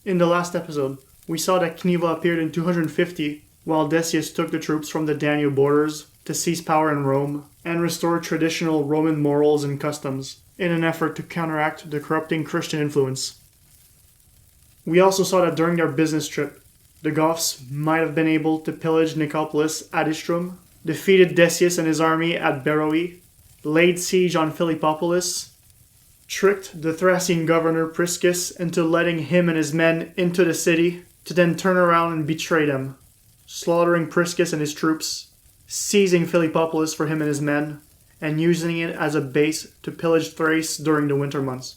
In the last episode, we saw that Cniva appeared in 250, while Decius took the troops from the Danube borders to seize power in Rome and restore traditional Roman morals and customs in an effort to counteract the corrupting Christian influence. We also saw that during their business trip, the Goths might have been able to pillage Nicopolis at Istrum, defeated Decius and his army at Beroe, laid siege on Philippopolis, tricked the Thracian governor Priscus into letting him and his men into the city to then turn around and betray them, slaughtering Priscus and his troops, seizing Philippopolis for him and his men, and using it as a base to pillage Thrace during the winter months.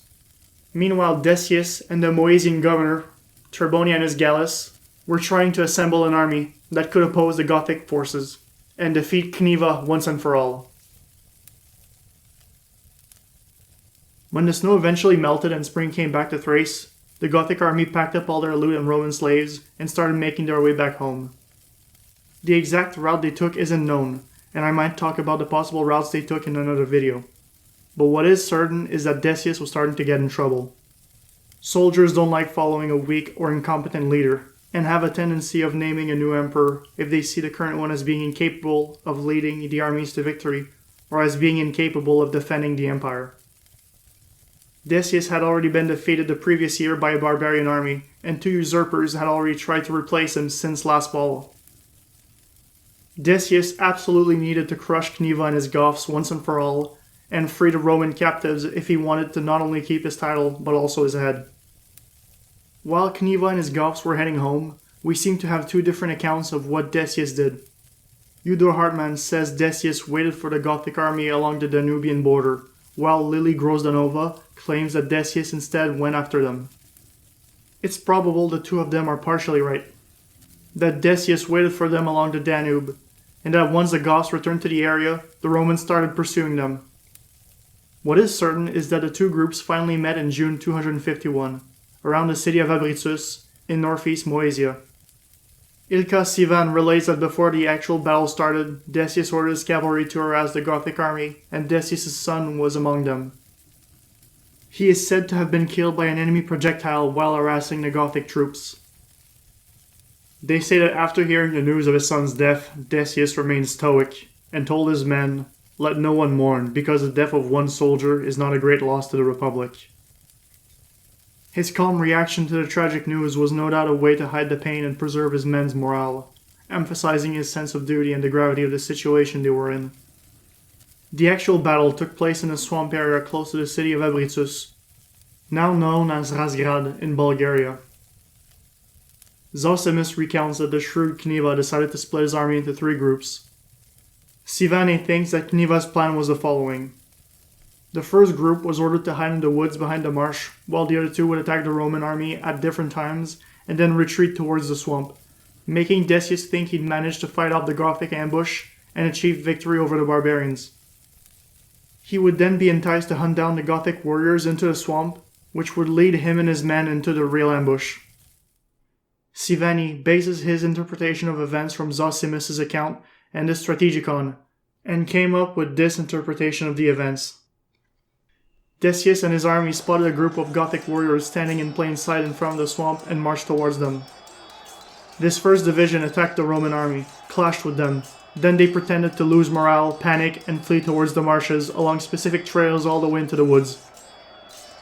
Meanwhile, Decius and the Moesian governor, Trebonianus Gallus, were trying to assemble an army that could oppose the Gothic forces and defeat Cniva once and for all. When the snow eventually melted and spring came back to Thrace, the Gothic army packed up all their loot and Roman slaves and started making their way back home. The exact route they took isn't known, and I might talk about the possible routes they took in another video. But what is certain is that Decius was starting to get in trouble. Soldiers don't like following a weak or incompetent leader, and have a tendency of naming a new emperor if they see the current one as being incapable of leading the armies to victory, or as being incapable of defending the empire. Decius had already been defeated the previous year by a barbarian army, and 2 usurpers had already tried to replace him since last fall. Decius absolutely needed to crush Cniva and his Goths once and for all, and free the Roman captives if he wanted to not only keep his title, but also his head. While Cniva and his Goths were heading home, we seem to have 2 different accounts of what Decius did. Udo Hartman says Decius waited for the Gothic army along the Danubian border, while Lily Grozdanova claims that Decius instead went after them. It's probable the 2 of them are partially right. That Decius waited for them along the Danube, and that once the Goths returned to the area, the Romans started pursuing them. What is certain is that the 2 groups finally met in June 251, around the city of Abritus, in northeast Moesia. Ilkka Syvänne relates that before the actual battle started, Decius ordered his cavalry to harass the Gothic army, and Decius' son was among them. He is said to have been killed by an enemy projectile while harassing the Gothic troops. They say that after hearing the news of his son's death, Decius remained stoic, and told his men, "Let no one mourn, because the death of one soldier is not a great loss to the Republic." His calm reaction to the tragic news was no doubt a way to hide the pain and preserve his men's morale, emphasizing his sense of duty and the gravity of the situation they were in. The actual battle took place in a swamp area close to the city of Abritus, now known as Razgrad in Bulgaria. Zosimus recounts that the shrewd Cniva decided to split his army into 3 groups. Syvänne thinks that Cniva's plan was the following. The first group was ordered to hide in the woods behind the marsh, while the other 2 would attack the Roman army at different times and then retreat towards the swamp, making Decius think he'd managed to fight off the Gothic ambush and achieve victory over the barbarians. He would then be enticed to hunt down the Gothic warriors into the swamp, which would lead him and his men into the real ambush. Syvänne bases his interpretation of events from Zosimus' account and the Strategicon, and came up with this interpretation of the events. Decius and his army spotted a group of Gothic warriors standing in plain sight in front of the swamp and marched towards them. This first division attacked the Roman army, clashed with them. Then they pretended to lose morale, panic, and flee towards the marshes along specific trails all the way into the woods.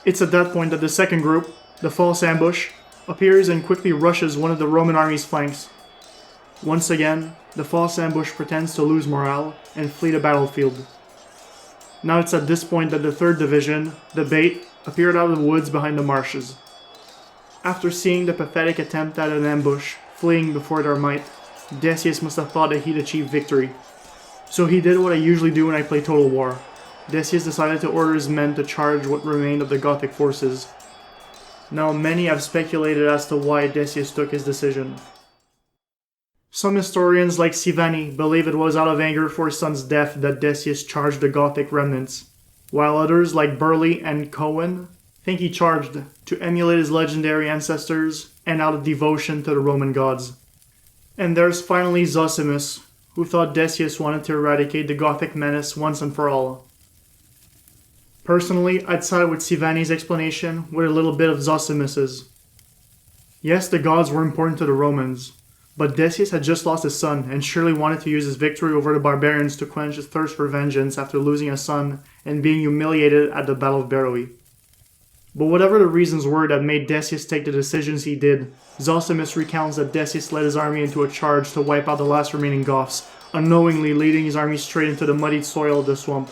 It's at that point that the second group, the false ambush, appears and quickly rushes one of the Roman army's flanks. Once again, the false ambush pretends to lose morale and flee the battlefield. Now it's at this point that the third division, the bait, appeared out of the woods behind the marshes. After seeing the pathetic attempt at an ambush, fleeing before their might, Decius must have thought that he'd achieve victory. So he did what I usually do when I play Total War. Decius decided to order his men to charge what remained of the Gothic forces. Now many have speculated as to why Decius took his decision. Some historians like Syvänne believe it was out of anger for his son's death that Decius charged the Gothic remnants, while others like Burleigh and Cohen think he charged to emulate his legendary ancestors and out of devotion to the Roman gods. And there's finally Zosimus, who thought Decius wanted to eradicate the Gothic menace once and for all. Personally, I'd side with Syvänne's explanation with a little bit of Zosimus's. Yes, the gods were important to the Romans, but Decius had just lost his son and surely wanted to use his victory over the barbarians to quench his thirst for vengeance after losing a son and being humiliated at the Battle of Beroe. But whatever the reasons were that made Decius take the decisions he did, Zosimus recounts that Decius led his army into a charge to wipe out the last remaining Goths, unknowingly leading his army straight into the muddied soil of the swamp.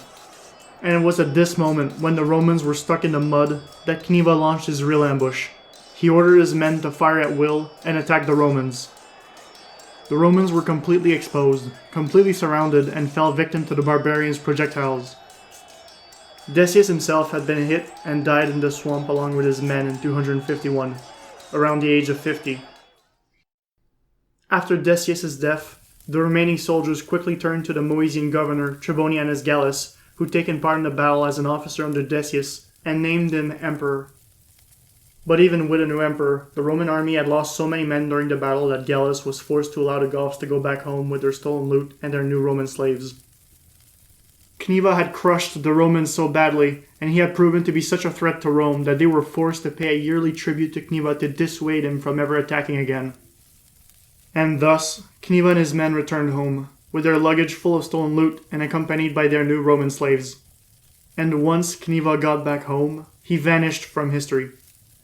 And it was at this moment, when the Romans were stuck in the mud, that Cniva launched his real ambush. He ordered his men to fire at will and attack the Romans. The Romans were completely exposed, completely surrounded, and fell victim to the barbarians' projectiles. Decius himself had been hit and died in the swamp along with his men in 251, around the age of 50. After Decius' death, the remaining soldiers quickly turned to the Moesian governor Trebonianus Gallus, who'd taken part in the battle as an officer under Decius, and named him emperor. But even with a new emperor, the Roman army had lost so many men during the battle that Gallus was forced to allow the Goths to go back home with their stolen loot and their new Roman slaves. Cniva had crushed the Romans so badly, and he had proven to be such a threat to Rome that they were forced to pay a yearly tribute to Cniva to dissuade him from ever attacking again. And thus, Cniva and his men returned home, with their luggage full of stolen loot and accompanied by their new Roman slaves. And once Cniva got back home, he vanished from history.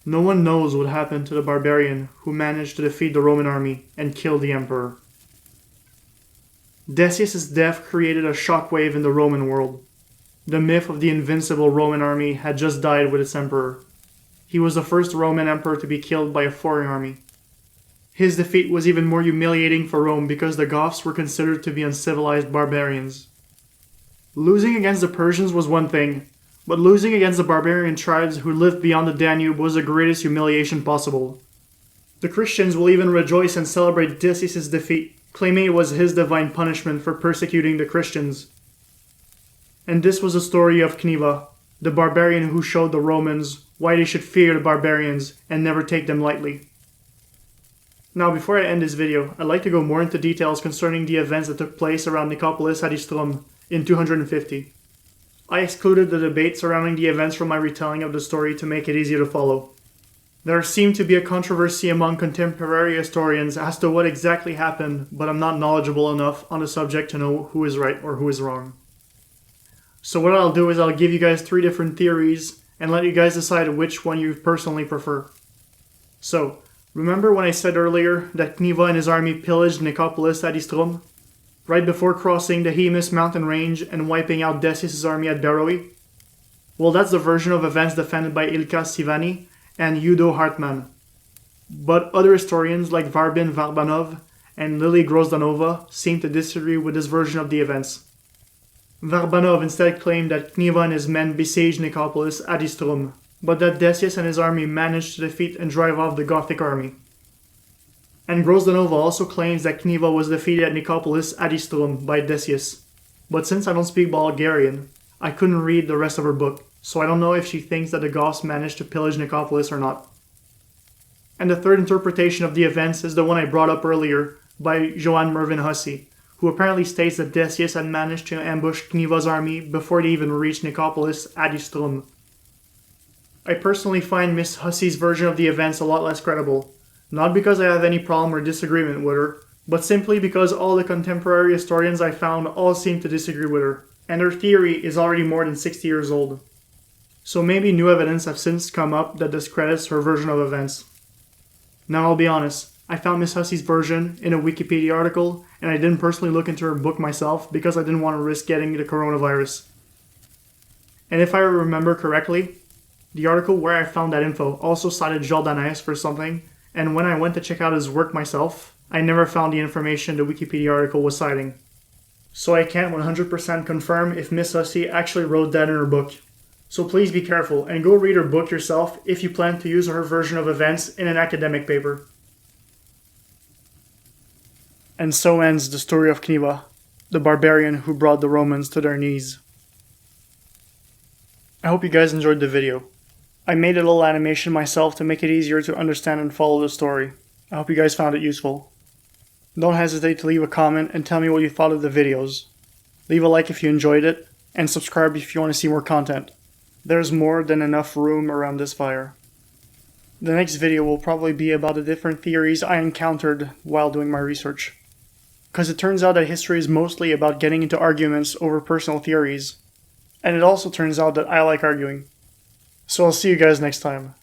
No one knows what happened to the barbarian who managed to defeat the Roman army and kill the emperor. Decius' death created a shockwave in the Roman world. The myth of the invincible Roman army had just died with its emperor. He was the first Roman emperor to be killed by a foreign army. His defeat was even more humiliating for Rome because the Goths were considered to be uncivilized barbarians. Losing against the Persians was one thing, but losing against the barbarian tribes who lived beyond the Danube was the greatest humiliation possible. The Christians will even rejoice and celebrate Decius' defeat, claiming it was his divine punishment for persecuting the Christians. And this was the story of Cniva, the barbarian who showed the Romans why they should fear the barbarians and never take them lightly. Now, before I end this video, I'd like to go more into details concerning the events that took place around Nicopolis at Istrum in 250. I excluded the debate surrounding the events from my retelling of the story to make it easier to follow. There seemed to be a controversy among contemporary historians as to what exactly happened, but I'm not knowledgeable enough on the subject to know who is right or who is wrong. So what I'll do is I'll give you guys 3 different theories and let you guys decide which one you personally prefer. So, remember when I said earlier that Cniva and his army pillaged Nicopolis at Istrum, right before crossing the Haemus mountain range and wiping out Decius' army at Beroe? Well, that's the version of events defended by Ilkka Syvänne and Udo Hartman. But other historians like Varbin Varbanov and Grozdanova seem to disagree with this version of the events. Varbanov instead claimed that Cniva and his men besieged Nicopolis at Istrum, but that Decius and his army managed to defeat and drive off the Gothic army. And Grozdanova also claims that Cniva was defeated at Nicopolis at Istrum by Decius. But since I don't speak Bulgarian, I couldn't read the rest of her book, so I don't know if she thinks that the Goths managed to pillage Nicopolis or not. And the third interpretation of the events is the one I brought up earlier by Johann Mervyn Hussey, who apparently states that Decius had managed to ambush Cniva's army before they even reached Nicopolis at Istrum. I personally find Miss Hussey's version of the events a lot less credible, not because I have any problem or disagreement with her, but simply because all the contemporary historians I found all seem to disagree with her, and her theory is already more than 60 years old. So maybe new evidence have since come up that discredits her version of events. Now I'll be honest, I found Miss Hussey's version in a Wikipedia article, and I didn't personally look into her book myself because I didn't want to risk getting the coronavirus. And if I remember correctly, the article where I found that info also cited Jordanès for something, and when I went to check out his work myself, I never found the information the Wikipedia article was citing. So I can't 100% confirm if Miss Hussey actually wrote that in her book. So please be careful and go read her book yourself if you plan to use her version of events in an academic paper. And so ends the story of Cniva, the barbarian who brought the Romans to their knees. I hope you guys enjoyed the video. I made a little animation myself to make it easier to understand and follow the story. I hope you guys found it useful. Don't hesitate to leave a comment and tell me what you thought of the videos. Leave a like if you enjoyed it, and subscribe if you want to see more content. There's more than enough room around this fire. The next video will probably be about the different theories I encountered while doing my research. Because it turns out that history is mostly about getting into arguments over personal theories. And it also turns out that I like arguing. So I'll see you guys next time.